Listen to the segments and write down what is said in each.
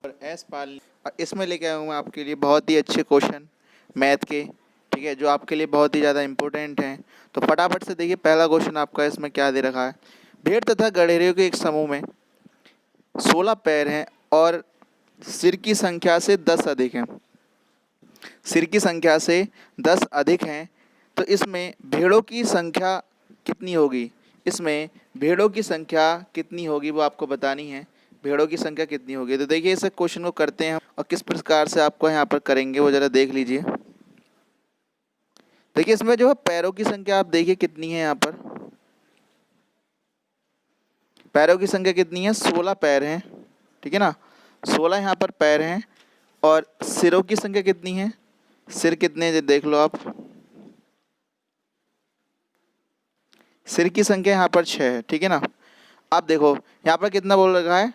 और एस पाल इसमें लेके आया हूँ मैं आपके लिए बहुत ही अच्छे क्वेश्चन मैथ के, ठीक है, जो आपके लिए बहुत ही ज़्यादा इंपॉर्टेंट हैं। तो फटाफट से देखिए, पहला क्वेश्चन आपका इसमें क्या दे रखा है। भेड़ तथा गधेड़ियों के एक समूह में 16 पैर हैं और सिर की संख्या से 10 अधिक हैं। सिर की संख्या से 10 अधिक हैं, तो इसमें भेड़ों की संख्या कितनी होगी। इसमें भेड़ों की संख्या कितनी होगी वो आपको बतानी है। भेड़ों की संख्या कितनी होगी, तो देखिए इस क्वेश्चन को करते हैं और किस प्रकार से आपको यहाँ पर करेंगे वो ज़रा देख लीजिए। देखिए इसमें जो है पैरों की संख्या आप देखिए कितनी है। यहाँ पर पैरों की संख्या कितनी है, 16 पैर हैं, ठीक है ना। 16 यहाँ पर पैर हैं। और सिरों की संख्या कितनी है, सिर कितने हैं देख लो आप। सिर की संख्या यहाँ पर 6 है, ठीक है ना। अब देखो यहाँ पर कितना बोल रखा है,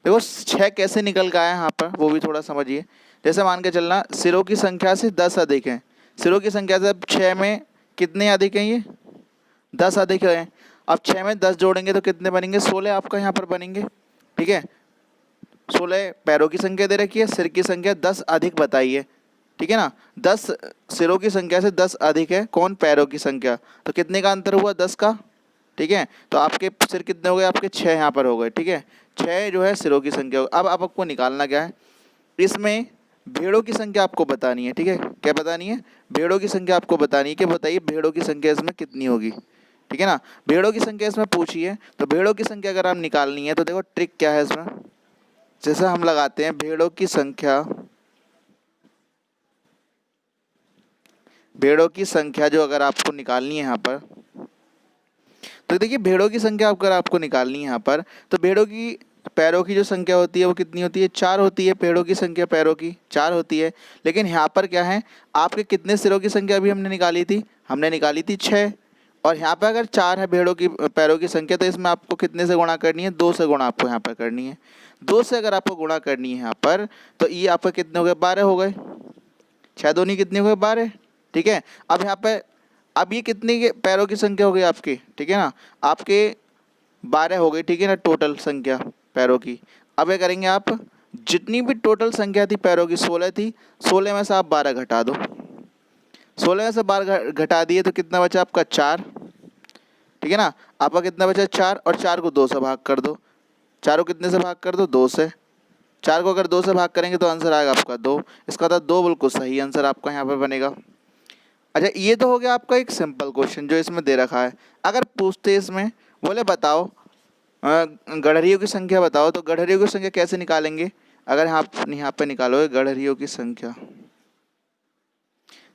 देखो 6 कैसे निकल का है यहाँ पर वो भी थोड़ा समझिए। जैसे मान के चलना सिरों की संख्या से 10 अधिक है। सिरों की संख्या से 6 में कितने अधिक हैं, ये 10 अधिक है। अब 6 में 10 जोड़ेंगे तो कितने बनेंगे, 16 आपका यहाँ पर बनेंगे, ठीक है। 16 पैरों की संख्या दे रखी है, सिर की संख्या 10 अधिक बताइए, ठीक है ना। 10 सिरों की संख्या से 10 अधिक है कौन, पैरों की संख्या। तो कितने का अंतर हुआ, 10 का, ठीक है। तो आपके सिर कितने हो गए, आपके 6 यहाँ पर हो गए, ठीक है। 6 जो है सिरों की संख्या। अब आपको निकालना क्या है, इसमें भेड़ों की संख्या आपको बतानी है, ठीक है। क्या बतानी है, भेड़ों की संख्या आपको बतानी है कि बताइए भेड़ों की संख्या इसमें कितनी होगी, ठीक है ना। भेड़ों की संख्या इसमें पूछी है, तो भेड़ों की संख्या अगर आप निकालनी है तो देखो ट्रिक क्या है इसमें। जैसा हम लगाते हैं भेड़ों की संख्या, भेड़ों की संख्या जो अगर आपको निकालनी है यहाँ पर, तो देखिए भेड़ों की संख्या अगर आपको निकालनी है यहाँ पर, तो भेड़ों की पैरों की जो संख्या होती है वो कितनी होती है, 4 होती है। पेड़ों की संख्या पैरों की 4 होती है। लेकिन यहाँ पर क्या है, आपके कितने सिरों की संख्या अभी हमने निकाली थी, हमने निकाली थी 6। और यहाँ पर अगर 4 है भेड़ों की पैरों की संख्या, तो इसमें आपको कितने से गुणा करनी है, 2 से गुणा आपको यहाँ पर करनी है। 2 से अगर आपको गुणा करनी है यहाँ पर, तो ये आपका कितने हो गए, 12 हो गए। 6 दूनी कितने हो गए, 12, ठीक है। अब यहाँ पे अब ये कितने के पैरों की संख्या हो गई आपकी, ठीक है ना, आपके 12 हो गई, ठीक है ना, टोटल संख्या पैरों की। अब क्या करेंगे आप, जितनी भी टोटल संख्या थी पैरों की 16 थी, 16 में से आप 12 घटा दो। 16 में से 12 घटा दिए तो कितना बचा आपका, 4, ठीक है ना। आपका कितना बचा, 4, और 4 को 2 से भाग कर दो। 4 को कितने से भाग कर दो, 2 से। 4 को अगर 2 से भाग करेंगे तो आंसर आएगा आपका 2। इसका था 2 बिल्कुल सही आंसर आपका यहाँ पर बनेगा। अच्छा ये तो हो गया आपका एक सिंपल क्वेश्चन जो इसमें दे रखा है। अगर पूछते इसमें बोले बताओ गड़हरियों की संख्या बताओ, तो गड़हरियों की संख्या कैसे निकालेंगे। अगर आप यहाँ पे निकालोगे गड़हरियों की संख्या,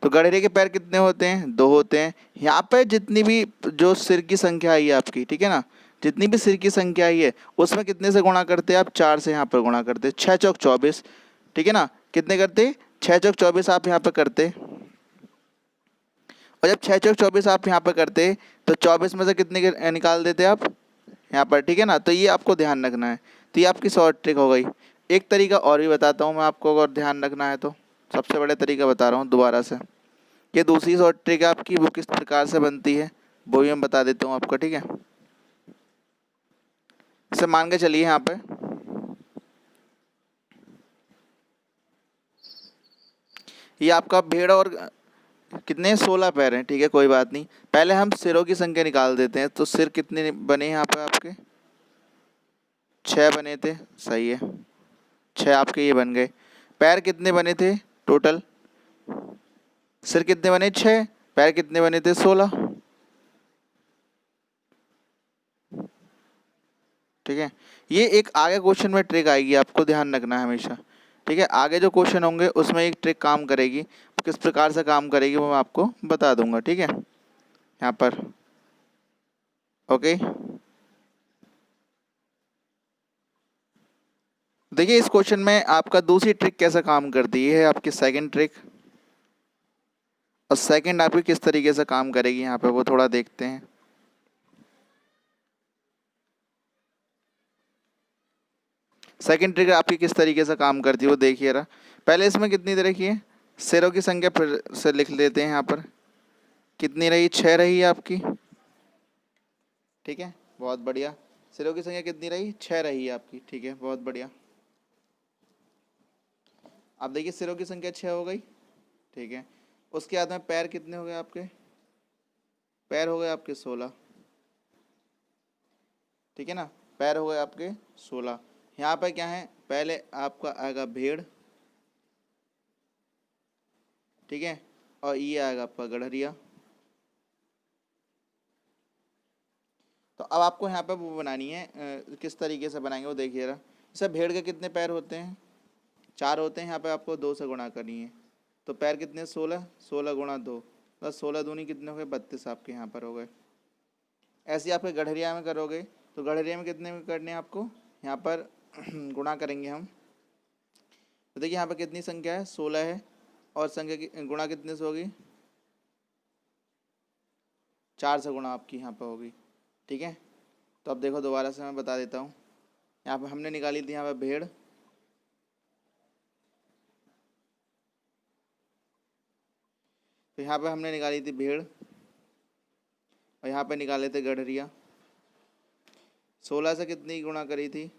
तो गड़हरे के पैर कितने होते हैं, 2 होते हैं। यहाँ पे जितनी भी जो सिर की संख्या आई है आपकी, ठीक है ना, जितनी भी सिर की संख्या आई है उसमें कितने से गुणा करते हैं आप, 4 से यहाँ पर गुणा करते हैं। 6 चौक 24, ठीक है ना, कितने करते, 6 चौक 24 आप यहाँ पे करते। और जब 6 चौक 24 आप यहाँ पर करते, तो 24 में से कितने निकाल देते आप यहाँ पर, ठीक है ना। तो ये आपको ध्यान रखना है। तो ये आपकी शॉर्ट ट्रिक हो गई। एक तरीका और भी बताता हूँ मैं आपको, अगर ध्यान रखना है तो। सबसे बड़े तरीका बता रहा हूँ दोबारा से। ये दूसरी शॉर्ट ट्रिक है आपकी, वो किस प्रकार से बनती है वो भी मैं बता देता हूँ आपको, ठीक है। इसे मान के चलिए यहाँ पे ये आपका भेड़ और कितने, 16 पैर हैं, ठीक है, कोई बात नहीं। पहले हम सिरों की संख्या निकाल देते हैं। तो सिर कितने बने यहाँ पे आपके, 6 बने थे, सही है, 6 आपके ये बन गए। पैर कितने बने थे टोटल, सिर कितने बने 6, पैर कितने बने थे 16, ठीक है। ये एक आगे क्वेश्चन में ट्रिक आएगी, आपको ध्यान रखना है हमेशा, ठीक है। आगे जो क्वेश्चन होंगे उसमें एक ट्रिक काम करेगी, किस प्रकार से काम करेगी वो मैं आपको बता दूंगा, ठीक है, यहाँ पर, ओके। देखिए इस क्वेश्चन में आपका दूसरी ट्रिक कैसा काम करती है, आपकी सेकंड ट्रिक। और सेकंड आपकी किस तरीके से काम करेगी यहाँ पे वो थोड़ा देखते हैं। सेकंड ट्रिक आपकी किस तरीके से काम करती है वो देखिए रहा। पहले इसमें कितनी तरह की है, सिरों की संख्या फिर से लिख लेते हैं यहाँ पर। कितनी रही, 6 रही है आपकी, ठीक है, बहुत बढ़िया। सिरों की संख्या कितनी रही, 6 रही है आपकी, ठीक है, बहुत बढ़िया। अब देखिए सिरों की संख्या 6 हो गई, ठीक है। उसके बाद में पैर कितने हो गए आपके, पैर हो गए आपके 16, ठीक है ना, पैर हो गए आपके 16। यहाँ पर क्या है, पहले आपका आएगा भेड़, ठीक है, और ये आएगा आपका गड़हरिया। तो अब आपको यहाँ पर वो बनानी है, किस तरीके से बनाएंगे वो देखिए जरा। जैसे भेड़ के कितने पैर होते हैं, 4 होते हैं, यहाँ पे आपको 2 से गुणा करनी है। तो पैर कितने, 16, 16 गुणा 2, तो 16 दूनी कितने हो गए, 32 आपके यहाँ पर हो गए। ऐसे ही आपके गड़हरिया में करोगे तो गड़हरिया में कितने में करने हैं आपको, यहाँ पर गुणा करेंगे हम। तो देखिए यहाँ पर कितनी संख्या है, 16 है, और संख्या की गुणा कितने से होगी, 4 से गुणा आपकी यहाँ पर होगी, ठीक है। तो अब देखो दोबारा से मैं बता देता हूँ। यहाँ पर हमने निकाली थी यहाँ पर भेड़, तो यहाँ पर हमने निकाली थी भेड़, और यहाँ पर निकाले थे गड़हरिया। 16 से कितनी गुणा करी थी,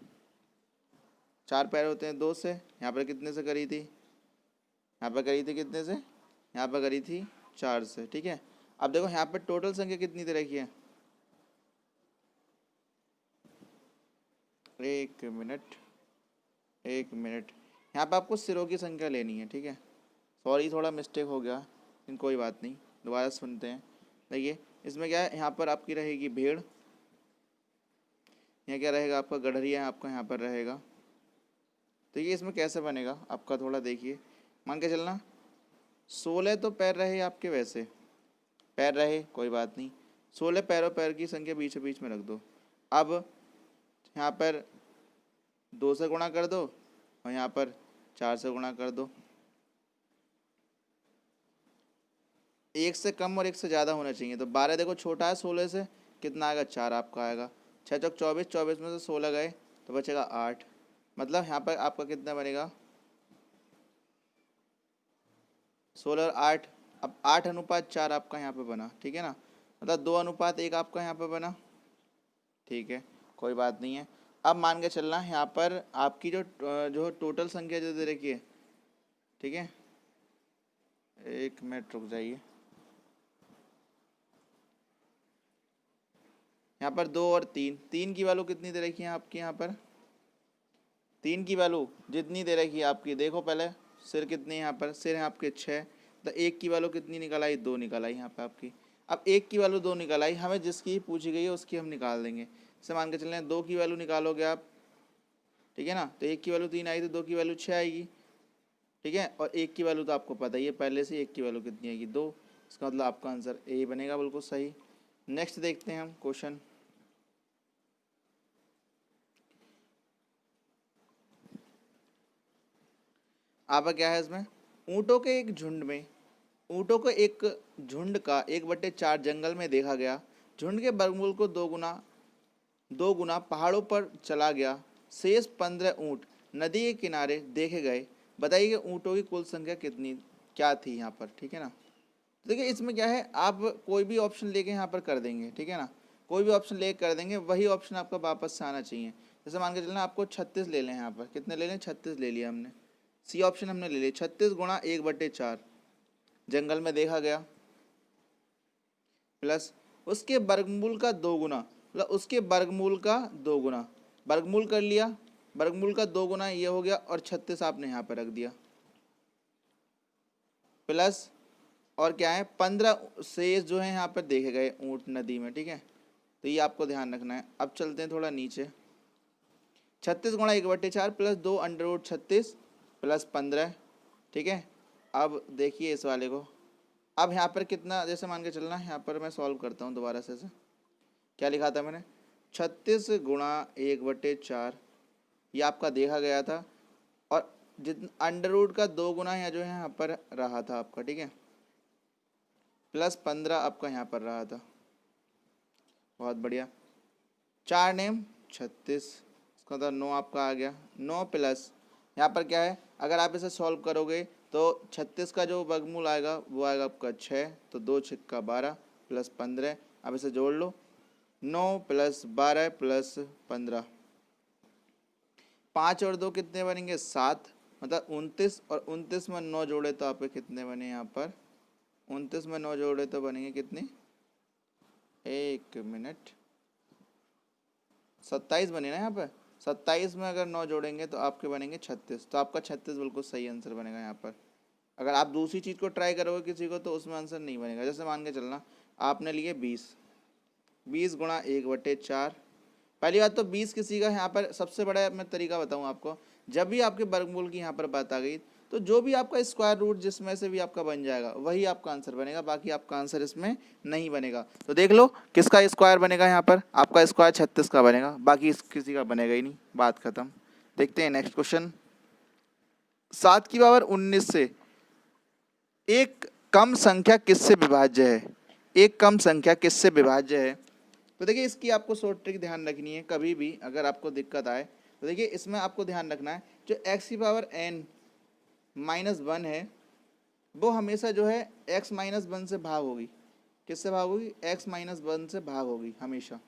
4 पैर होते हैं 2 से, यहाँ पर कितने से करी थी, यहाँ पर करी थी कितने से, यहाँ पर करी थी 4 से, ठीक है। अब देखो यहाँ पर टोटल संख्या कितनी दे रखी है, 1 मिनट 1 मिनट, यहाँ पर आपको सिरों की संख्या लेनी है, ठीक है। सॉरी थोड़ा मिस्टेक हो गया, लेकिन कोई बात नहीं, दोबारा सुनते हैं। देखिए इसमें क्या है, यहाँ पर आपकी रहेगी भेड़, यहाँ क्या रहेगा आपका गड़हरिया, आपका यहाँ पर रहेगा। तो ये इसमें कैसे बनेगा आपका, थोड़ा देखिए, मान के चलना 16 तो पैर रहे आपके, वैसे पैर रहे कोई बात नहीं, 16 पैरों पैर की संख्या बीच बीच में रख दो। अब यहाँ पर 2 से गुणा कर दो, और यहाँ पर 4 से गुणा कर दो। 1 से कम और 1 से ज़्यादा होना चाहिए। तो 12 देखो छोटा है 16 से, कितना आएगा, 4 आपका आएगा। 6 चौक 24, 24 में से 16 गए तो बचेगा 8, मतलब यहाँ पर आपका कितना बनेगा, 16 और 8। अब 8:4 आपका यहाँ पे बना, ठीक है ना, मतलब 2:1 आपका यहाँ पे बना, ठीक है, कोई बात नहीं है। अब मान के चलना यहाँ पर आपकी जो टोटल संख्या जो दे रखी है, ठीक है, 1 मिनट रुक जाइए। यहाँ पर 2 और 3, 3 की वैल्यू कितनी दे रखी है आपकी, यहाँ पर 3 की वैल्यू जितनी दे रखी है आपकी, देखो पहले सिर कितने यहाँ पर, सिर है आपके 6, तो 1 की वैल्यू कितनी निकल आई, 2 निकल आई यहाँ पे आपकी। अब 1 की वैल्यू 2 निकल आई, हमें जिसकी पूछी गई है उसकी हम निकाल देंगे। जैसे मान के चल रहे हैं 2 की वैल्यू निकालोगे आप, ठीक है ना, तो 1 की वैल्यू 3 आई तो 2 की वैल्यू 6 आएगी, ठीक है। और 1 की वैल्यू तो आपको पता ही है पहले से, 1 की वैल्यू कितनी आएगी, 2। इसका मतलब आपका आंसर ए बनेगा, बिल्कुल सही। नेक्स्ट देखते हैं हम क्वेश्चन। आपका क्या है इसमें, ऊँटों के एक झुंड में, ऊँटों को एक झुंड का 1/4 जंगल में देखा गया। झुंड के वर्गमूल को दो गुना पहाड़ों पर चला गया। शेष 15 ऊँट नदी के किनारे देखे गए। बताइए कि ऊँटों की कुल संख्या कितनी क्या थी यहाँ पर, ठीक है ना। तो देखिए इसमें क्या है, आप कोई भी ऑप्शन लेके यहाँ पर कर देंगे, ठीक है ना, कोई भी ऑप्शन लेके कर देंगे, वही ऑप्शन आपका वापस से आना चाहिए। जैसे मान के चलना आपको 36 ले लें, यहाँ पर कितने ले लें, 36 ले लिया हमने, सी ऑप्शन हमने ले लिया। 36 गुणा 1/4 जंगल में देखा गया, प्लस उसके वर्गमूल का 2 गुना, मतलब उसके वर्गमूल का 2 गुना, वर्गमूल कर लिया, वर्गमूल का 2 गुना ये हो गया, और 36 आपने यहाँ पर रख दिया, प्लस और क्या है 15 शेष जो है यहाँ पर देखे गए ऊँट नदी में, ठीक है। तो ये आपको ध्यान रखना है। अब चलते हैं थोड़ा नीचे, 36 गुणा 1/4 प्लस 2√36 प्लस 15, ठीक है। अब देखिए इस वाले को, अब यहाँ पर कितना, जैसे मान के चलना, यहाँ पर मैं सॉल्व करता हूँ दोबारा से। क्या लिखा था मैंने, 36 गुणा 1/4 ये आपका देखा गया था, और जितना √ का 2 गुना यहाँ जो है यहाँ पर रहा था आपका, ठीक है, प्लस 15 आपका यहाँ पर रहा था, बहुत बढ़िया। 4 नेम 36, इसका मतलब 9 आपका आ गया। 9 प्लस यहाँ पर क्या है, अगर आप इसे सॉल्व करोगे तो 36 का जो वर्गमूल आएगा वो आएगा आपका 6, तो 2 × 6 = 12 प्लस 15, अब इसे जोड़ लो, 9 + 12 + 15, 5 और 2 कितने बनेंगे 7, मतलब 29, और 29 में 9 जोड़े तो आपके कितने बने यहाँ पर, 29 में 9 जोड़े तो बनेंगे कितने, 1 मिनट, 27 बने ना यहाँ पर, 27 में अगर 9 जोड़ेंगे तो आपके बनेंगे 36, तो आपका 36 बिल्कुल सही आंसर बनेगा यहाँ पर। अगर आप दूसरी चीज़ को ट्राई करोगे किसी को तो उसमें आंसर नहीं बनेगा। जैसे मान के चलना आपने लिए 20, 20 गुणा 1/4, पहली बात तो 20 किसी का यहाँ पर सबसे बड़ा मैं तरीका बताऊँ आपको, जब भी आपके वर्गमूल की यहाँ पर बात आ गई तो जो भी आपका स्क्वायर रूट जिसमें से भी आपका बन जाएगा वही आपका आंसर बनेगा, बाकी आपका आंसर इसमें नहीं बनेगा। तो देख लो किसका स्क्वायर बनेगा यहाँ पर, आपका स्क्वायर 36 का बनेगा, बाकी किसी का बनेगा ही नहीं, बात खत्म। देखते हैं नेक्स्ट क्वेश्चन। 7 की पावर 19 से एक कम संख्या किससे विभाज्य है, एक कम संख्या किससे विभाज्य है। तो देखिए इसकी आपको शॉर्ट ट्रिक ध्यान रखनी है, कभी भी अगर आपको दिक्कत आए तो देखिए इसमें आपको ध्यान रखना है जो x की पावर n -1 है वो हमेशा जो है x -1 से भाग होगी, किससे भाग होगी, x -1 से भाग होगी हमेशा,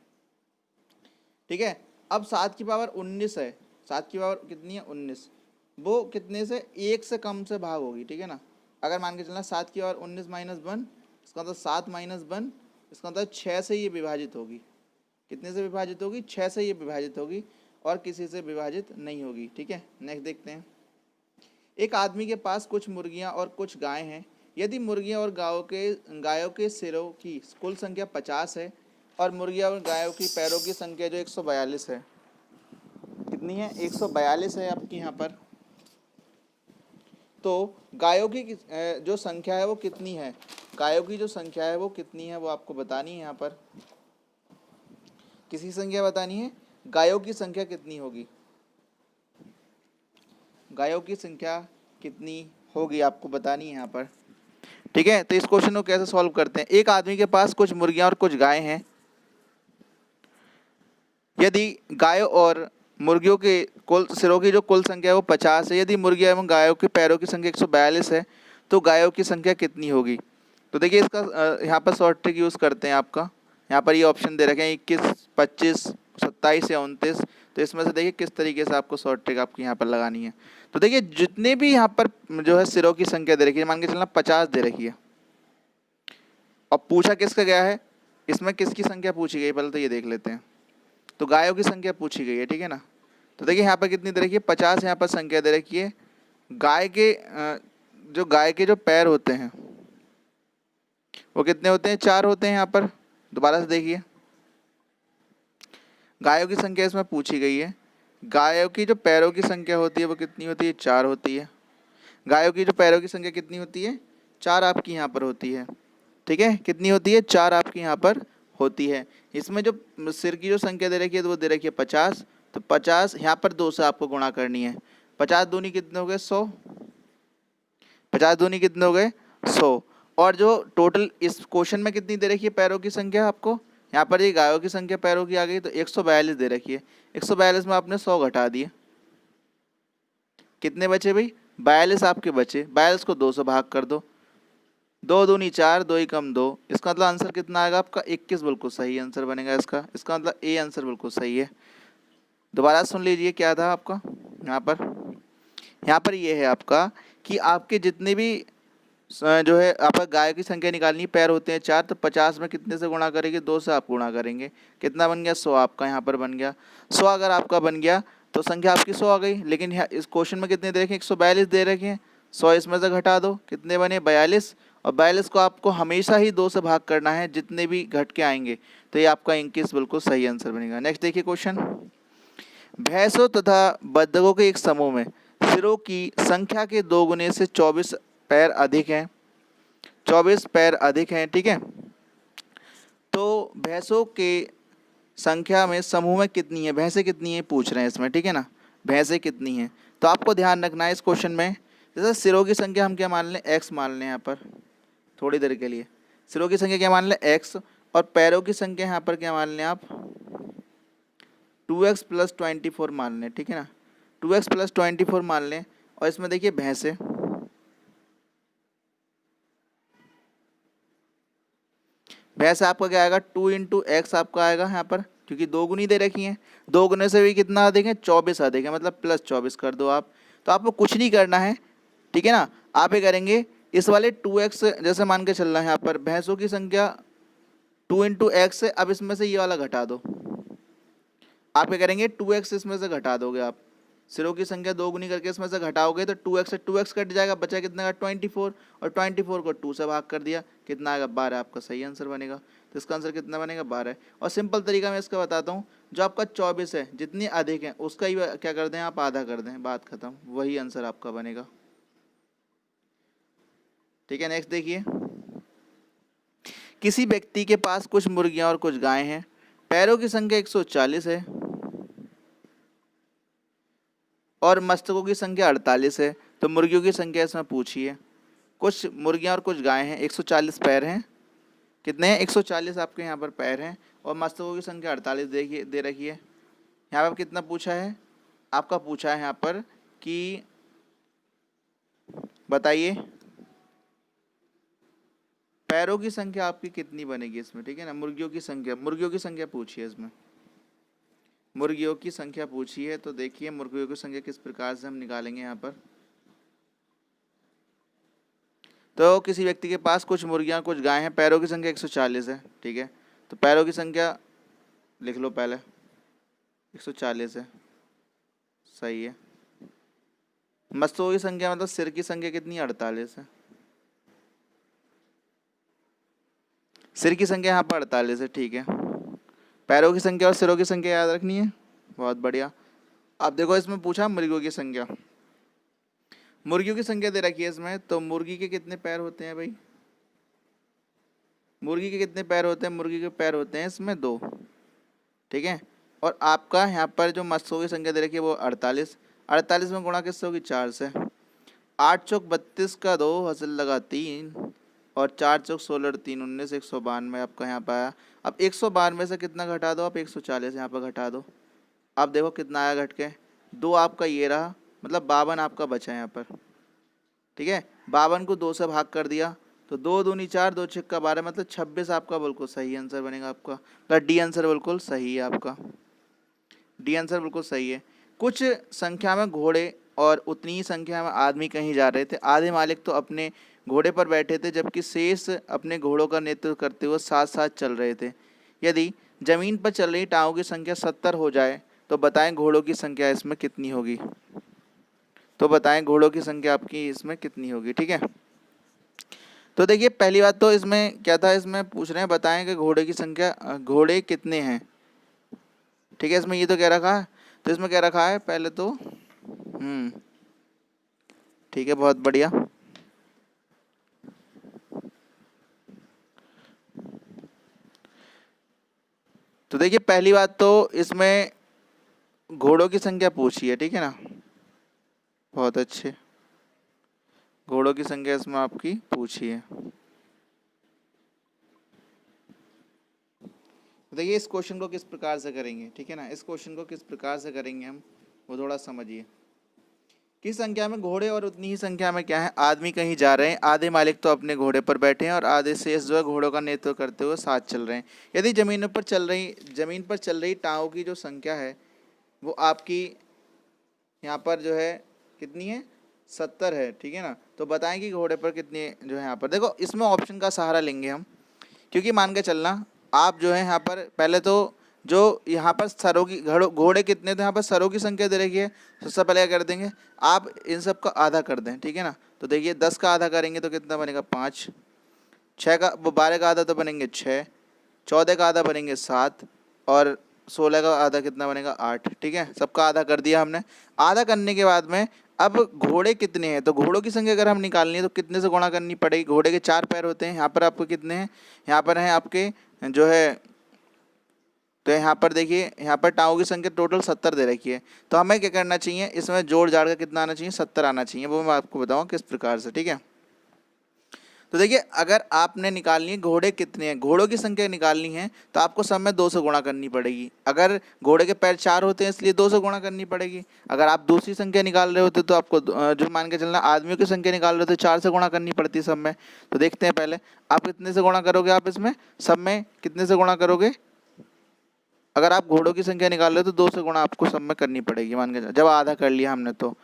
ठीक है। अब 7 की पावर 19 है, 7 की पावर कितनी है 19, वो कितने से, 1 से कम से भाग होगी, ठीक है ना। अगर मान के चलना 7 की पावर 19 -1, इसका मतलब 7 - 1, इसका मतलब 6 से ये विभाजित होगी, कितने से विभाजित होगी, 6 से ये विभाजित होगी और किसी से विभाजित नहीं होगी, ठीक है। नेक्स्ट देखते हैं। एक आदमी के पास कुछ मुर्गियां और कुछ गायें हैं, यदि मुर्गियां और गायों के सिरों की कुल संख्या 50 है और मुर्गियां और गायों की पैरों की संख्या जो 142 है, कितनी है 142 है आपकी यहाँ पर, तो गायों की जो संख्या है वो कितनी है, गायों की जो संख्या है वो कितनी है वो आपको बतानी है। यहाँ पर किसी संख्या बतानी है, गायों की संख्या कितनी होगी, गायों की संख्या कितनी होगी आपको बतानी है यहाँ पर, ठीक है। तो इस क्वेश्चन को कैसे सॉल्व करते हैं। एक आदमी के पास कुछ मुर्गियां और कुछ गायें हैं, यदि गायों और मुर्गियों के कुल सिरों की जो कुल संख्या है वो 50 है, यदि मुर्गियां एवं गायों के पैरों की संख्या 142 है तो गायों की संख्या कितनी होगी। तो देखिए इसका यहाँ पर शॉर्ट ट्रिक यूज़ करते हैं। आपका यहाँ पर ये ऑप्शन दे रखे हैं 21, 25, 27 या 29, तो इसमें से देखिए किस तरीके से आपको शॉर्ट ट्रिक आपकी यहाँ पर लगानी है। तो देखिए जितने भी यहाँ पर जो है सिरों की संख्या दे रखी है, मान के चलना 50 दे रखी है, अब पूछा किसका गया है, इसमें किसकी संख्या पूछी गई पहले तो ये देख लेते हैं। तो गायों की संख्या पूछी गई है, ठीक है ना। तो देखिए यहाँ पर कितनी दे रखी है, 50 यहाँ पर संख्या दे रखी है। गाय के जो पैर होते हैं वो कितने होते हैं, 4 होते हैं। यहाँ पर दोबारा से देखिए, गायों की संख्या इसमें पूछी गई है, गायों की जो पैरों की संख्या होती है वो कितनी होती है, 4 होती है। गायों की जो पैरों की संख्या कितनी होती है, 4 आपकी यहाँ पर होती है, ठीक है। कितनी होती है, 4 आपकी यहाँ पर होती है। इसमें जो सिर की जो संख्या दे रखी है तो वो दे रखी है 50, तो 50 यहाँ पर 2 से आपको गुणा करनी है। 50 दूनी कितने हो गए 100, 50 दूनी कितने हो गए 100। और जो टोटल इस क्वेश्चन में कितनी दे रखी है पैरों की संख्या आपको, यहाँ पर ये गायों की संख्या पैरों की आ गई तो 142 दे रखी है। 142 में आपने 100 घटा दिए, कितने बचे भाई 42 आपके बचे। 42 को 2 से भाग कर दो, 2 दूनी 4, 2 ही कम 2, इसका मतलब आंसर कितना आएगा आपका 21 बिल्कुल सही आंसर बनेगा इसका। इसका मतलब ए आंसर बिल्कुल सही है। दोबारा सुन लीजिए क्या था आपका यहाँ पर ये है आपका कि आपके जितने भी जो है आपका गाय की संख्या निकालनी, पैर होते हैं 4, तो 50 में कितने से गुणा करेंगे, 2 से आप गुणा करेंगे, कितना बन गया 100 आपका यहाँ पर बन गया। 100 अगर आपका बन गया तो संख्या आपकी 100 आ गई। लेकिन इस क्वेश्चन में कितने दे रखे हैं, 142 दे रखे हैं, 100 इसमें से घटा दो, कितने बने 42, और 42 को आपको हमेशा ही 2 से भाग करना है जितने भी घट के आएंगे, तो ये आपका 21 बिल्कुल सही आंसर बनेगा। नेक्स्ट देखिए क्वेश्चन। भैंसों तथा बत्तखों के एक समूह में सिरों की संख्या के 2 गुने से 24 पैर अधिक हैं, 24 पैर अधिक हैं, ठीक है। तो भैंसों के संख्या में समूह में कितनी है, भैंसें कितनी है पूछ रहे हैं इसमें, ठीक है ना, भैंसें कितनी हैं। तो आपको ध्यान रखना है इस क्वेश्चन में, जैसे सिरों की संख्या हम क्या मान लें, x मान लें यहाँ पर थोड़ी देर के लिए, सिरों की संख्या क्या मान लें x, और पैरों की संख्या यहाँ पर क्या मान लें आप 2x + 24 मान लें, ठीक है ना, 2x + 24 मान लें। और इसमें देखिए भैंसें, भैंस आपका क्या आएगा 2 इंटू एक्स आपका आएगा यहाँ पर, क्योंकि 2 गुनी दे रखी है, 2 गुने से भी कितना आ देंगे 24 आ देंगे, मतलब प्लस 24 कर दो आप। तो आपको कुछ नहीं करना है, ठीक है ना। आप ये करेंगे इस वाले 2x जैसे मान के चल रहा है यहाँ पर भैंसों की संख्या 2 इंटू एक्स है, अब इसमें से ये वाला घटा दो। आप क्या करेंगे 2x इसमें से घटा दोगे, आप सिरों की संख्या 2 गुनी करके इसमें से घटाओगे तो 2x से 2x कट जाएगा, बचा कितना का 24, और 24 को 2 से भाग कर दिया, कितना आएगा 12, आपका सही आंसर बनेगा। तो इसका आंसर कितना बनेगा 12। और सिंपल तरीका मैं इसका बताता हूँ, जो आपका 24 है जितनी अधिक है उसका ही क्या कर दें आप आधा कर दें, बात खत्म, वही आंसर आपका बनेगा। ठीक है, नेक्स्ट देखिए, किसी व्यक्ति के पास कुछ मुर्गियां और कुछ गायें हैं, पैरों की संख्या 140 है और मस्तकों की संख्या 48 है, तो मुर्गियों की संख्या इसमें पूछिए। कुछ मुर्गियां और कुछ गायें हैं, 140 पैर हैं, कितने हैं 140 आपके यहाँ पर पैर हैं, और मस्तकों की संख्या 48 देखिए दे रखी है। यहाँ पर कितना पूछा है आपका, पूछा है यहाँ पर कि बताइए पैरों की संख्या आपकी कितनी बनेगी इसमें, ठीक है ना। मुर्गियों की संख्या पूछिए इसमें, मुर्गियों की संख्या पूछी है। तो देखिए मुर्गियों की संख्या किस प्रकार से हम निकालेंगे यहाँ पर। तो किसी व्यक्ति के पास कुछ मुर्गियाँ कुछ गाय हैं, पैरों की संख्या 140 है, ठीक है। तो पैरों की संख्या लिख लो पहले, 140 है, सही है। मस्तकों की संख्या मतलब सिर की संख्या कितनी 48 है, सिर की संख्या यहाँ पर 48 है, ठीक है। पैरों की संख्या और सिरों की संख्या याद रखनी है, बहुत बढ़िया। अब देखो इसमें पूछा मुर्गियों की संख्या, मुर्गियों की संख्या दे रखी है इसमें, तो मुर्गी के कितने पैर होते हैं भाई, मुर्गी के कितने पैर होते हैं, मुर्गी के पैर होते हैं इसमें 2, ठीक है। और आपका यहाँ पर जो मस्तकों की संख्या दे रखी है वो 48, 48 में गुणा किससे होगी 4 से, 8 चौक 32 का 2 हासिल लगा 3, और 4 चौक 16 3 19 192 आपका यहाँ पर आया। अब 192 से कितना घटा दो आप, 140 यहाँ पर घटा दो। अब देखो कितना आया घट के, 2 आपका ये रहा, मतलब 52 आपका बचा है यहाँ पर, ठीक है। 52 को 2 से भाग कर दिया, तो 2 दूनी 4 2 छक्का 12, मतलब 26 आपका बिल्कुल सही आंसर बनेगा आपका। तो डी आंसर बिल्कुल सही है आपका, डी आंसर बिल्कुल सही है। कुछ संख्या में घोड़े और उतनी ही संख्या में आदमी कहीं जा रहे थे, आधे मालिक तो अपने घोड़े पर बैठे थे जबकि शेष अपने घोड़ों का नेतृत्व करते हुए साथ साथ चल रहे थे। यदि जमीन पर चल रही टांगों की संख्या 70 हो जाए तो बताएं घोड़ों की संख्या इसमें कितनी होगी, तो बताएं घोड़ों की संख्या आपकी इसमें कितनी होगी, ठीक है। तो देखिए पहली बात तो इसमें क्या था, इसमें पूछ रहे हैं बताएं कि घोड़े की संख्या, घोड़े कितने हैं, ठीक है। इसमें ये तो कह रखा है, तो इसमें क्या रखा है पहले तो ठीक है, बहुत बढ़िया। तो देखिए पहली बात तो इसमें घोड़ों की संख्या पूछी है, ठीक है ना, बहुत अच्छे, घोड़ों की संख्या इसमें आपकी पूछी है। देखिए इस क्वेश्चन को किस प्रकार से करेंगे, ठीक है ना, इस क्वेश्चन को किस प्रकार से करेंगे हम, वो थोड़ा समझिए। किस संख्या में घोड़े और उतनी ही संख्या में क्या है आदमी कहीं जा रहे हैं, आधे मालिक तो अपने घोड़े पर बैठे हैं और आधे शेष जो है घोड़ों का नेतृत्व करते हुए साथ चल रहे हैं। यदि जमीन पर चल रही टांगों की जो संख्या है वो आपकी यहाँ पर जो है कितनी है 70 है, ठीक है ना। तो बताएं कि घोड़े पर कितनी जो है यहाँ पर, देखो इसमें ऑप्शन का सहारा लेंगे हम, क्योंकि मान के चलना आप जो है यहाँ पर पहले तो जो यहाँ पर सरों की घोड़े कितने थे, यहाँ पर सरों की संख्या दे रखी है, सबसे पहले क्या कर देंगे आप इन सब का आधा कर दें, ठीक है ना। तो देखिए 10 का आधा करेंगे तो कितना बनेगा 5, 6 का 12 का आधा तो बनेंगे 6, 14 का आधा बनेंगे 7, और 16 का आधा कितना बनेगा 8, ठीक है। सबका आधा कर दिया हमने। आधा करने के बाद में अब घोड़े कितने हैं, तो घोड़ों की संख्या अगर हम निकालनी है तो कितने से गुणा करनी पड़ेगी। घोड़े के 4 पैर होते हैं, यहाँ पर आपको कितने हैं, यहाँ पर हैं आपके जो है, तो यहाँ पर देखिए यहाँ पर टाँगों की संख्या टोटल 70 दे रखी है, तो हमें क्या करना चाहिए इसमें जोड़ जाड़ का कितना आना चाहिए 70 आना चाहिए, वो मैं आपको बताऊँ किस प्रकार से, ठीक है। तो देखिए अगर आपने निकालनी है घोड़े कितने हैं, घोड़ों की संख्या निकालनी है तो आपको सब में 2 से गुणा करनी पड़ेगी। अगर घोड़े के पैर 4 होते हैं इसलिए 2 से गुणा करनी पड़ेगी। अगर आप दूसरी संख्या निकाल रहे होते तो आपको जो मान के चलना आदमियों की संख्या निकाल रहे होते 4 से गुणा करनी पड़ती सब में। तो देखते हैं पहले आप कितने से गुणा करोगे, आप इसमें सब में कितने से गुणा करोगे। अगर आप घोड़ों की संख्या निकाल रहे हो तो 2 से गुणा आपको सब में करनी पड़ेगी। मान के जब आधा कर लिया हमने तो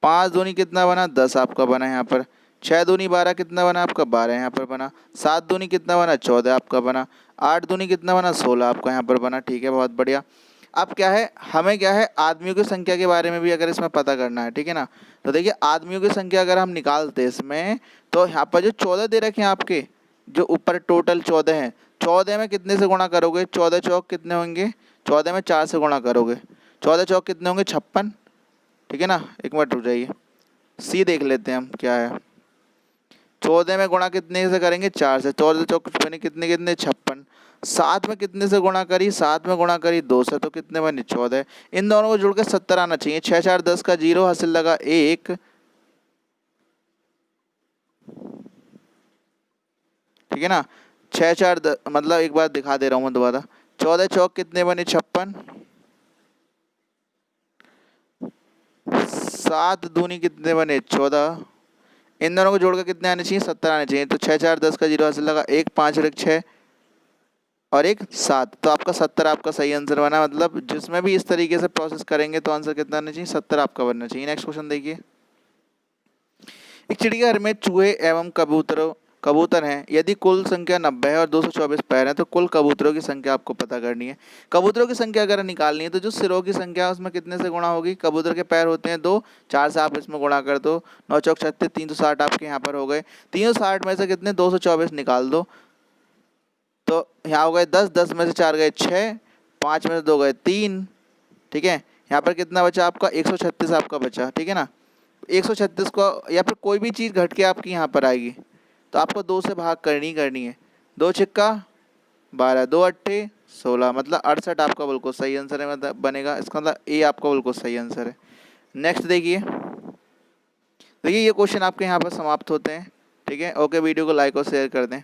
5 दूनी कितना बना 10 आपका बना यहाँ पर, 6 दूनी 12 कितना बना आपका 12 यहाँ पर बना, 7 दूनी कितना बना 14 आपका बना, 8 दूनी कितना बना 16 आपका यहाँ पर बना। ठीक है, बहुत बढ़िया। अब क्या है, हमें क्या है आदमियों की संख्या के बारे में भी अगर इसमें पता करना है, ठीक है ना। तो देखिए आदमियों की संख्या अगर हम निकालते हैं इसमें तो यहाँ पर जो 14 दे रखे हैं आपके, जो ऊपर टोटल 14 हैं, 14 में कितने से गुणा करोगे, 14 चौक कितने होंगे, 14 में 4 से गुणा करोगे, 14 चौक कितने होंगे 56। ठीक है ना, एक मिनट रुक जाइए, सी देख लेते हैं हम क्या है। 14 में गुणा कितने से करेंगे 4 से, 14 चौक बने कितने कितने 56। 7 में कितने से गुणा करी, 7 में गुणा करी 2 से, तो कितने बने 14। इन दोनों को जोड़ के 70 आना चाहिए। 6 4 10 का 0 हासिल लगा 1। ठीक है ना, 6 4 मतलब एक बार दिखा दे रहा हूँ मैं दोबारा। 14 चौक कितने बने 56, 7 दूनी कितने बने 14। इन दोनों को जोड़कर कितने आने चाहिए 70 आने चाहिए। तो 6 4 10 का 0 हासिल लगा 1, 5 और 1 6 और 1 7, तो आपका 70 आपका सही आंसर बना। मतलब जिसमें भी इस तरीके से प्रोसेस करेंगे तो आंसर कितना आना चाहिए 70 आपका बनना चाहिए। नेक्स्ट क्वेश्चन देखिए, एक चिड़ियाघर में चूहे एवं कबूतर हैं। यदि कुल संख्या 90 है और 224 पैर हैं तो कुल कबूतरों की संख्या आपको पता करनी है। कबूतरों की संख्या अगर निकालनी है तो जो सिरों की संख्या है उसमें कितने से गुणा होगी। कबूतर के पैर होते हैं 2, 4 से आप इसमें गुणा कर दो, 9 चौक 36, 360 आपके यहाँ पर हो गए। 360 में से कितने 224 निकाल दो, तो यहाँ हो गए 10, 10 में से 4 गए 6, 5 में से 2 गए 3। ठीक है, यहाँ पर कितना बचा आपका 136 आपका बचा। ठीक है ना, 136 को या फिर कोई भी चीज़ घट के आपकी यहाँ पर आएगी तो आपको 2 से भाग करनी है। 2 छिक्का 12, 2 अट्ठे 16, मतलब 68 आपका बिल्कुल सही आंसर है, मतलब बनेगा इसका मतलब ए आपका बिल्कुल सही आंसर है। नेक्स्ट देखिए, ये क्वेश्चन आपके यहाँ पर समाप्त होते हैं। ठीक है, ओके, वीडियो को लाइक और शेयर कर दें।